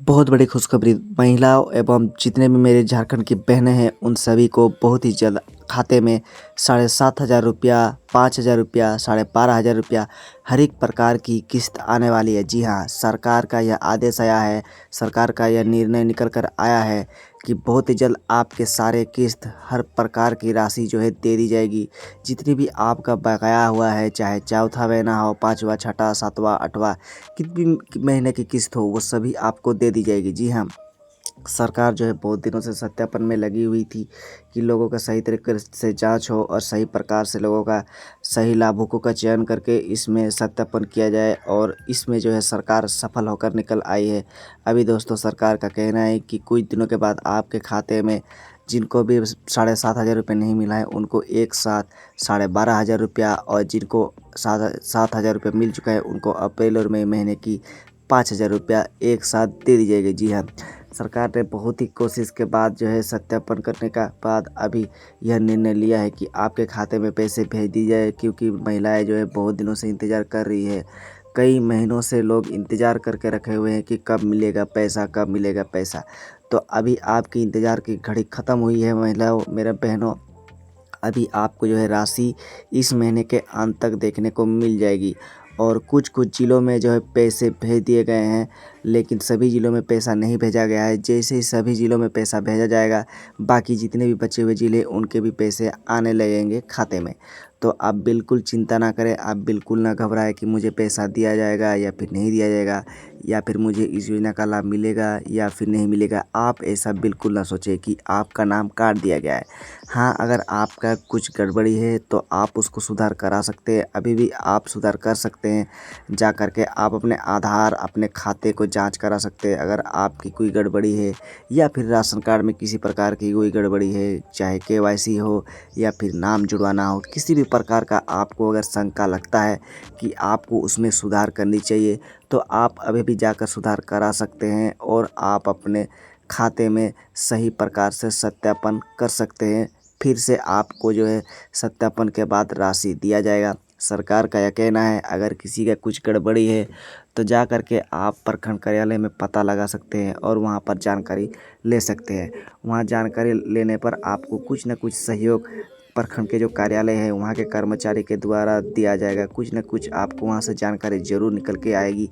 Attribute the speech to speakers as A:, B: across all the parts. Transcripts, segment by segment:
A: बहुत बड़ी खुशखबरी महिलाओं एवं जितने भी मेरे झारखंड की बहनें हैं उन सभी को बहुत ही जल्द खाते में 7,500 रुपया, 5,000 रुपया, 12,500 रुपया हर एक प्रकार की किस्त आने वाली है। जी हाँ, सरकार का यह आदेश आया है, सरकार का यह निर्णय निकल कर आया है कि बहुत ही जल्द आपके सारे किस्त हर प्रकार की राशि जो है दे दी जाएगी। जितनी भी आपका बकाया हुआ है, चाहे चौथा महीना हो, पाँचवा, छठा, सातवां, आठवां, कितनी भी महीने की किस्त हो, वो सभी आपको दे दी जाएगी। जी हाँ, सरकार जो है बहुत दिनों से सत्यापन में लगी हुई थी कि लोगों का सही तरीके से जांच हो और सही प्रकार से लोगों का सही लाभुकों का चयन करके इसमें सत्यापन किया जाए, और इसमें जो है सरकार सफल होकर निकल आई है। अभी दोस्तों, सरकार का कहना है कि कुछ दिनों के बाद आपके खाते में जिनको भी 7,500 रुपये नहीं मिला है उनको एक साथ 12,500 रुपया, और जिनको 7,000 रुपये मिल चुका है उनको अप्रैल और मई महीने की 5,000 रुपया एक साथ दे दी जाएगी। जी हाँ, सरकार ने बहुत ही कोशिश के बाद जो है सत्यापन करने का बाद अभी यह निर्णय लिया है कि आपके खाते में पैसे भेज दी जाए, क्योंकि महिलाएं जो है बहुत दिनों से इंतज़ार कर रही है। कई महीनों से लोग इंतज़ार करके रखे हुए हैं कि कब मिलेगा पैसा, कब मिलेगा पैसा। तो अभी आपकी इंतज़ार की घड़ी ख़त्म हुई है महिलाओं, मेरे बहनों। अभी आपको जो है राशि इस महीने के अंत तक देखने को मिल जाएगी, और कुछ कुछ ज़िलों में जो है पैसे भेज दिए गए हैं, लेकिन सभी ज़िलों में पैसा नहीं भेजा गया है। जैसे ही सभी ज़िलों में पैसा भेजा जाएगा, बाकी जितने भी बचे हुए ज़िले उनके भी पैसे आने लगेंगे खाते में। तो आप बिल्कुल चिंता ना करें, आप बिल्कुल ना घबराएं कि मुझे पैसा दिया जाएगा या फिर नहीं दिया जाएगा, या फिर मुझे इस योजना का लाभ मिलेगा या फिर नहीं मिलेगा। आप ऐसा बिल्कुल ना सोचें कि आपका नाम काट दिया गया है। हाँ, अगर आपका कुछ गड़बड़ी है तो आप उसको सुधार करा सकते हैं, अभी भी आप सुधार कर सकते हैं। जा कर के आप अपने आधार, अपने खाते को जांच करा सकते हैं अगर आपकी कोई गड़बड़ी है, या फिर राशन कार्ड में किसी प्रकार की कोई गड़बड़ी है, चाहे केवाईसी हो या फिर नाम जुड़वाना हो, किसी भी प्रकार का आपको अगर शंका लगता है कि आपको उसमें सुधार करनी चाहिए, तो आप अभी भी जाकर सुधार करा सकते हैं, और आप अपने खाते में सही प्रकार से सत्यापन कर सकते हैं। फिर से आपको जो है सत्यापन के बाद राशि दिया जाएगा। सरकार का यह कहना है अगर किसी का कुछ गड़बड़ी है तो जा कर के आप प्रखंड कार्यालय में पता लगा सकते हैं और वहां पर जानकारी ले सकते हैं। वहां जानकारी लेने पर आपको कुछ न कुछ सहयोग प्रखंड के जो कार्यालय है वहाँ के कर्मचारी के द्वारा दिया जाएगा। कुछ न कुछ आपको वहाँ से जानकारी ज़रूर निकल के आएगी,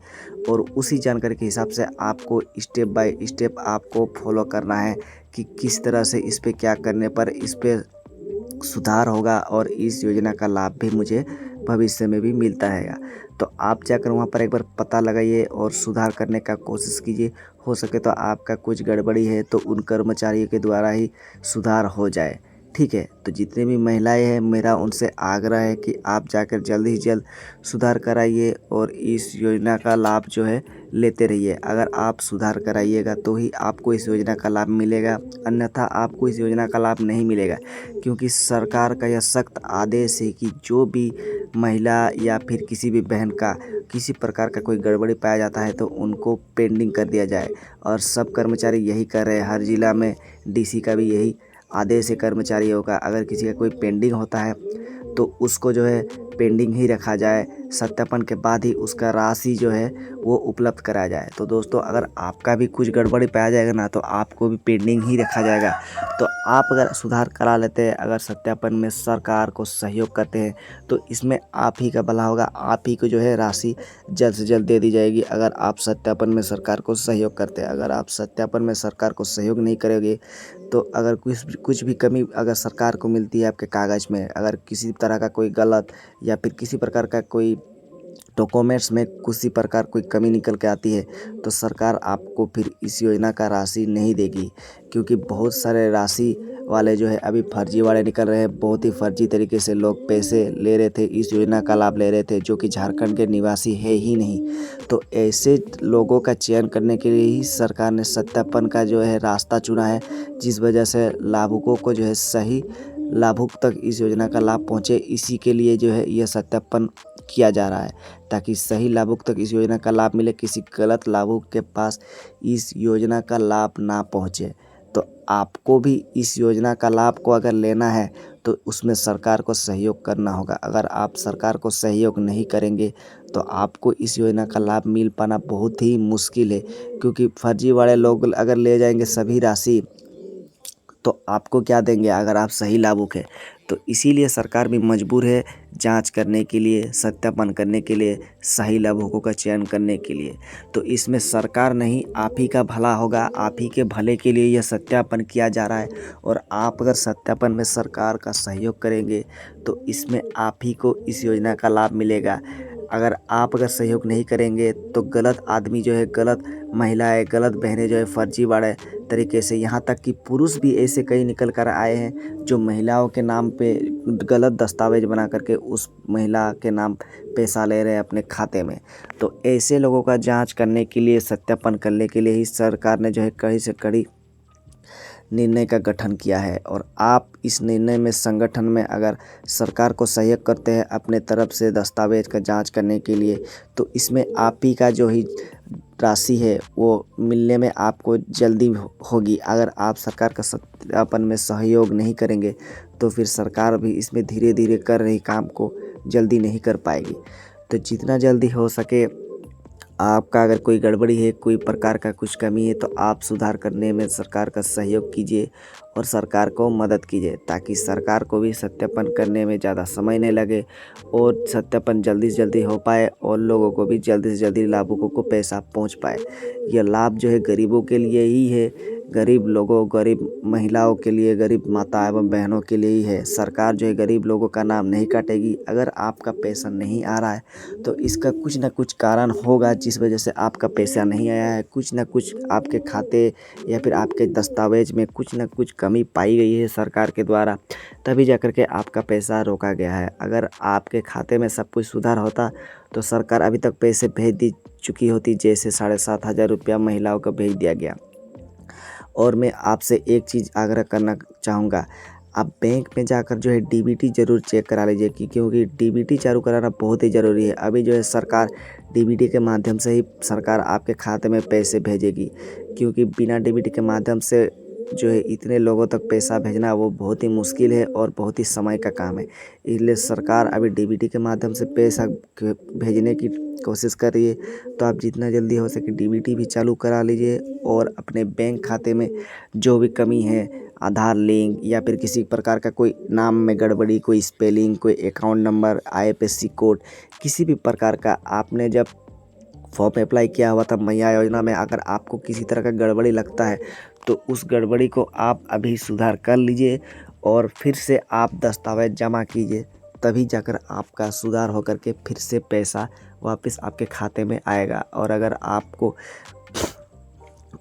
A: और उसी जानकारी के हिसाब से आपको स्टेप बाय स्टेप आपको फॉलो करना है कि किस तरह से इस पे क्या करने पर इस पे सुधार होगा और इस योजना का लाभ भी मुझे भविष्य में भी मिलता रहेगा। तो आप जाकर वहाँ पर एक बार पता लगाइए और सुधार करने का कोशिश कीजिए। हो सके तो आपका कुछ गड़बड़ी है तो उन कर्मचारियों के द्वारा ही सुधार हो जाए। ठीक है, तो जितनी भी महिलाएं हैं मेरा उनसे आग्रह है कि आप जाकर जल्द ही जल्द सुधार कराइए और इस योजना का लाभ जो है लेते रहिए। अगर आप सुधार कराइएगा तो ही आपको इस योजना का लाभ मिलेगा, अन्यथा आपको इस योजना का लाभ नहीं मिलेगा। क्योंकि सरकार का यह सख्त आदेश है कि जो भी महिला या फिर किसी भी बहन का किसी प्रकार का कोई गड़बड़ी पाया जाता है तो उनको पेंडिंग कर दिया जाए, और सब कर्मचारी यही कर रहे हैं। हर जिला में डीसी का भी यही आदेश है कर्मचारियों का, अगर किसी का कोई पेंडिंग होता है तो उसको जो है पेंडिंग ही रखा जाए, सत्यापन के बाद ही उसका राशि जो है वो उपलब्ध कराया जाए। तो दोस्तों, अगर आपका भी कुछ गड़बड़ी पाया जाएगा ना तो आपको भी पेंडिंग ही रखा जाएगा। तो आप अगर सुधार करा लेते हैं, अगर सत्यापन में सरकार को सहयोग करते हैं तो इसमें आप ही का भला होगा, आप ही को जो है राशि जल्द से जल्द दे दी जाएगी अगर आप सत्यापन में सरकार को सहयोग करते हैं। अगर आप सत्यापन में सरकार को सहयोग नहीं करोगे तो अगर कुछ भी कमी अगर सरकार को मिलती है आपके कागज़ में, अगर किसी तरह का कोई गलत या फिर किसी प्रकार का कोई डॉक्यूमेंट्स में किसी प्रकार कोई कमी निकल के आती है तो सरकार आपको फिर इस योजना का राशि नहीं देगी। क्योंकि बहुत सारे राशि वाले जो है अभी फर्जी वाले निकल रहे हैं, बहुत ही फर्जी तरीके से लोग पैसे ले रहे थे, इस योजना का लाभ ले रहे थे, जो कि झारखंड के निवासी है ही नहीं। तो ऐसे लोगों का चयन करने के लिए ही सरकार ने सत्यापन का जो है रास्ता चुना है, जिस वजह से लाभुकों को जो है सही लाभुक तक इस योजना का लाभ पहुँचे। इसी के लिए जो है यह सत्यापन किया जा रहा है, ताकि सही लाभुक तक इस योजना का लाभ मिले, किसी गलत लाभुक के पास इस योजना का लाभ ना पहुंचे। तो आपको भी इस योजना का लाभ को अगर लेना है तो उसमें सरकार को सहयोग करना होगा। अगर आप सरकार को सहयोग नहीं करेंगे तो आपको इस योजना का लाभ मिल पाना बहुत ही मुश्किल है, क्योंकि फर्जी वाले लोग अगर ले जाएंगे सभी राशि तो आपको क्या देंगे अगर आप सही लाभुक है। तो इसीलिए सरकार भी मजबूर है जांच करने के लिए, सत्यापन करने के लिए, सही लाभुकों का चयन करने के लिए। तो इसमें सरकार नहीं, आप ही का भला होगा, आप ही के भले के लिए यह सत्यापन किया जा रहा है। और आप अगर सत्यापन में सरकार का सहयोग करेंगे तो इसमें आप ही को इस योजना का लाभ मिलेगा। अगर सहयोग नहीं करेंगे तो गलत आदमी जो है, गलत महिलाएं, गलत बहनें जो है फर्जीवाड़े तरीके से, यहाँ तक कि पुरुष भी ऐसे कई निकल कर आए हैं जो महिलाओं के नाम पे गलत दस्तावेज बना करके उस महिला के नाम पैसा ले रहे हैं अपने खाते में। तो ऐसे लोगों का जांच करने के लिए, सत्यापन करने के लिए ही सरकार ने जो है कड़ी से कड़ी निर्णय का गठन किया है। और आप इस निर्णय में, संगठन में अगर सरकार को सहयोग करते हैं अपने तरफ से दस्तावेज का जांच करने के लिए, तो इसमें आप ही का जो ही राशि है वो मिलने में आपको जल्दी होगी। अगर आप सरकार का सत्यापन में सहयोग नहीं करेंगे तो फिर सरकार भी इसमें धीरे धीरे कर रही काम को जल्दी नहीं कर पाएगी। तो जितना जल्दी हो सके, आपका अगर कोई गड़बड़ी है, कोई प्रकार का कुछ कमी है, तो आप सुधार करने में सरकार का सहयोग कीजिए और सरकार को मदद कीजिए, ताकि सरकार को भी सत्यापन करने में ज़्यादा समय नहीं लगे और सत्यापन जल्दी से जल्दी हो पाए और लोगों को भी जल्दी से जल्दी लाभुकों को पैसा पहुंच पाए। यह लाभ जो है गरीबों के लिए ही है, गरीब लोगों, गरीब महिलाओं के लिए, गरीब माता एवं बहनों के लिए ही है। सरकार जो है गरीब लोगों का नाम नहीं काटेगी। अगर आपका पैसा नहीं आ रहा है तो इसका कुछ ना कुछ कारण होगा जिस वजह से आपका पैसा नहीं आया है। कुछ ना कुछ आपके खाते या फिर आपके दस्तावेज में कुछ ना कुछ कमी पाई गई है सरकार के द्वारा, तभी जाकर के आपका पैसा रोका गया है। अगर आपके खाते में सब कुछ सुधार होता तो सरकार अभी तक पैसे भेज दी चुकी होती, जैसे 7,500 रुपया महिलाओं को भेज दिया गया। और मैं आपसे एक चीज़ आग्रह करना चाहूँगा, आप बैंक में जाकर जो है डीबीटी ज़रूर चेक करा लीजिए, क्योंकि डीबीटी चालू कराना बहुत ही ज़रूरी है। अभी जो है सरकार डीबीटी के माध्यम से ही सरकार आपके खाते में पैसे भेजेगी, क्योंकि बिना डीबीटी के माध्यम से जो है इतने लोगों तक पैसा भेजना वो बहुत ही मुश्किल है और बहुत ही समय का काम है। इसलिए सरकार अभी डीबीटी के माध्यम से पैसा भेजने की कोशिश कर रही है। तो आप जितना जल्दी हो सके डीबीटी भी चालू करा लीजिए और अपने बैंक खाते में जो भी कमी है, आधार लिंक या फिर किसी प्रकार का कोई नाम में गड़बड़ी, कोई स्पेलिंग, कोई अकाउंट नंबर, आईएफएससी कोड, किसी भी प्रकार का आपने जब फॉर्म अप्लाई किया हुआ था मैया योजना में, अगर आपको किसी तरह का गड़बड़ी लगता है तो उस गड़बड़ी को आप अभी सुधार कर लीजिए और फिर से आप दस्तावेज जमा कीजिए, तभी जाकर आपका सुधार होकर के फिर से पैसा वापस आपके खाते में आएगा। और अगर आपको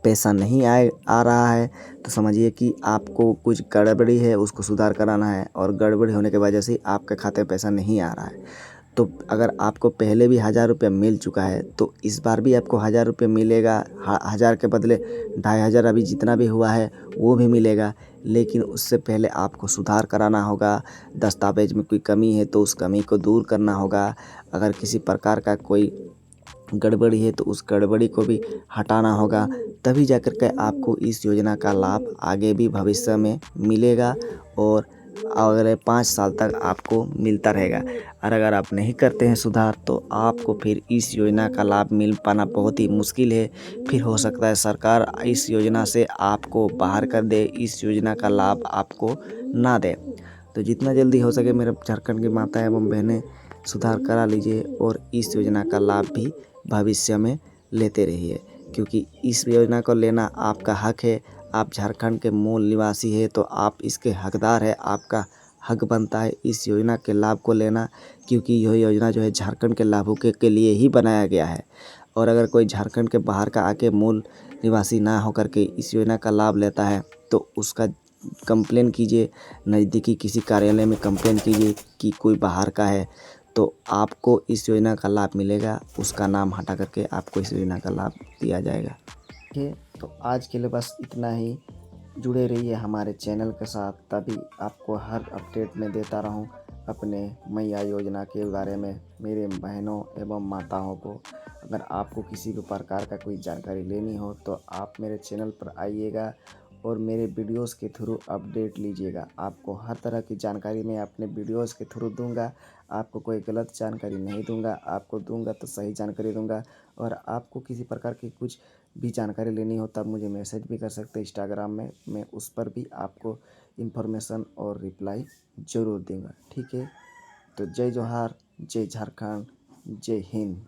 A: पैसा नहीं आ रहा है तो समझिए कि आपको कुछ गड़बड़ी है, उसको सुधार कराना है, और गड़बड़ी होने की वजह से आपके खाते में पैसा नहीं आ रहा है। तो अगर आपको पहले भी 1,000 रुपया मिल चुका है तो इस बार भी आपको 1,000 रुपये मिलेगा। 1,000 के बदले 2,500 अभी जितना भी हुआ है वो भी मिलेगा, लेकिन उससे पहले आपको सुधार कराना होगा। दस्तावेज में कोई कमी है तो उस कमी को दूर करना होगा। अगर किसी प्रकार का कोई गड़बड़ी है तो उस गड़बड़ी को भी हटाना होगा, तभी जाकर के आपको इस योजना का लाभ आगे भी भविष्य में मिलेगा और अगले 5 साल तक आपको मिलता रहेगा। और अगर आप नहीं करते हैं सुधार तो आपको फिर इस योजना का लाभ मिल पाना बहुत ही मुश्किल है। फिर हो सकता है सरकार इस योजना से आपको बाहर कर दे, इस योजना का लाभ आपको ना दे। तो जितना जल्दी हो सके मेरे झारखंड की माता एवं बहनें सुधार करा लीजिए और इस योजना का लाभ भी भविष्य में लेते रहिए, क्योंकि इस योजना को लेना आपका हक है। आप झारखंड के मूल निवासी है तो आप इसके हकदार है, आपका हक बनता है इस योजना के लाभ को लेना, क्योंकि यह योजना जो है झारखंड के लाभुकों के लिए ही बनाया गया है। और अगर कोई झारखंड के बाहर का आके मूल निवासी ना होकर के इस योजना का लाभ लेता है तो उसका कंप्लेन कीजिए, नज़दीकी किसी कार्यालय में कंप्लेन कीजिए कि कोई बाहर का है, तो आपको इस योजना का लाभ मिलेगा। उसका नाम हटा करके आपको इस योजना का लाभ दिया जाएगा। ठीक है, तो आज के लिए बस इतना ही। जुड़े रहिए हमारे चैनल के साथ, तभी आपको हर अपडेट में देता रहूं अपने मैया योजना के बारे में मेरे बहनों एवं माताओं को। अगर आपको किसी भी प्रकार का कोई जानकारी लेनी हो तो आप मेरे चैनल पर आइएगा और मेरे वीडियोस के थ्रू अपडेट लीजिएगा। आपको हर तरह की जानकारी मैं अपने वीडियोस के थ्रू दूंगा। आपको कोई गलत जानकारी नहीं दूंगा, आपको दूंगा तो सही जानकारी दूंगा। और आपको किसी प्रकार की कुछ भी जानकारी लेनी हो तब मुझे मैसेज भी कर सकते हैं इंस्टाग्राम में, मैं उस पर भी आपको इन्फॉर्मेशन और रिप्लाई ज़रूर दूंगा। ठीक है, तो जय जोहार, जय झारखंड, जय हिंद।